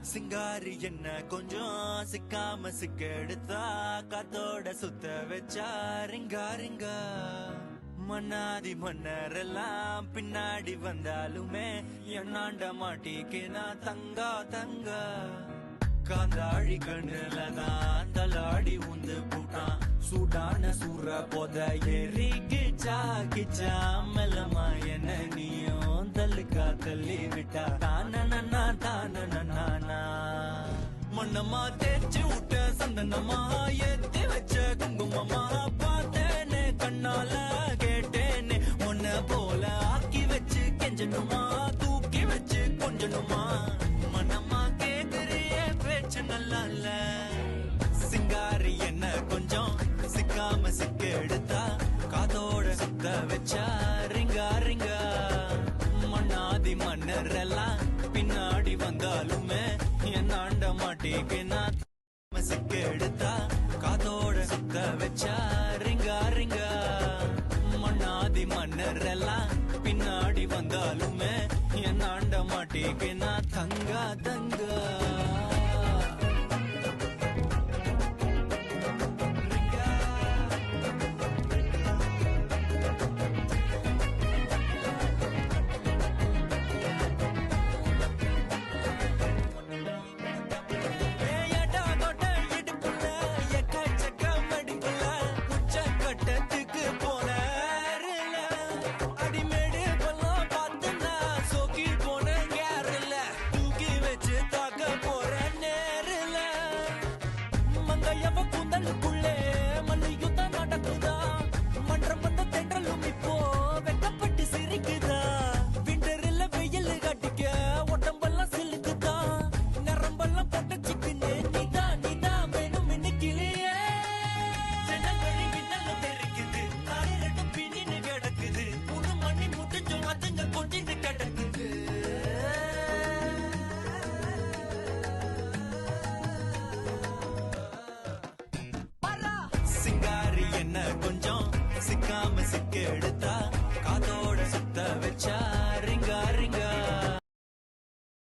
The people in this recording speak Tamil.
சிங்காரி என்ன கொஞ்சம் சிக்காம சிக்க எடுத்தா காத்தோட சுத்த வச்சா ரிங்கா ரிங்கா மன்னாதி மன்னரெல்லாம் பின்னாடி வந்தாலுமே என்னாண்ட மாட்டிக்கு நான் தங்கா தங்கா காந்தாழி கண்ணுலதான் தலாடி உந்து போட்டான் சூடான சூற போத ஏறி கிச்சா கிச்சா மெல்லமா என்ன நீயும் தள்ளுக்கா தள்ளி விட்டா தானனா தானனா மண்ணம்மா தேய்ச்சி விட்ட சந்தனமா ஏத்தி வச்ச குங்குமமா பார்த்தேனே கண்ணால கேட்டேனே உன்ன போல ஆக்கி வச்சு கெஞ்சணுமா தூக்கி வச்சு கொஞ்சணுமா மண்ணம்மா கேக்குறிய பேச்சு நல்லா இல்ல சிங்காரி என்ன கொஞ்சம் சிக்காம சிக்க எடுத்தா காதோட சுத்த வச்சா ரிங்கா ரிங்கா மண்ணாதி மன்னர் எல்லாம் பின்னாடி வந்தாலுமே என்னாண்ட மாட்டிக்கு நான் சிக்க எடுத்தா காதோட சுத்த வச்சா ரிங்கா ரிங்கா மண்ணாதி மன்னர் எல்லாம் பின்னாடி வந்தாலுமே என்னாண்ட மாட்டிக்கு நான் தங்கா தங்கா சிங்காரி என்ன கொஞ்சம் சிக்காம சிக்க எடுத்து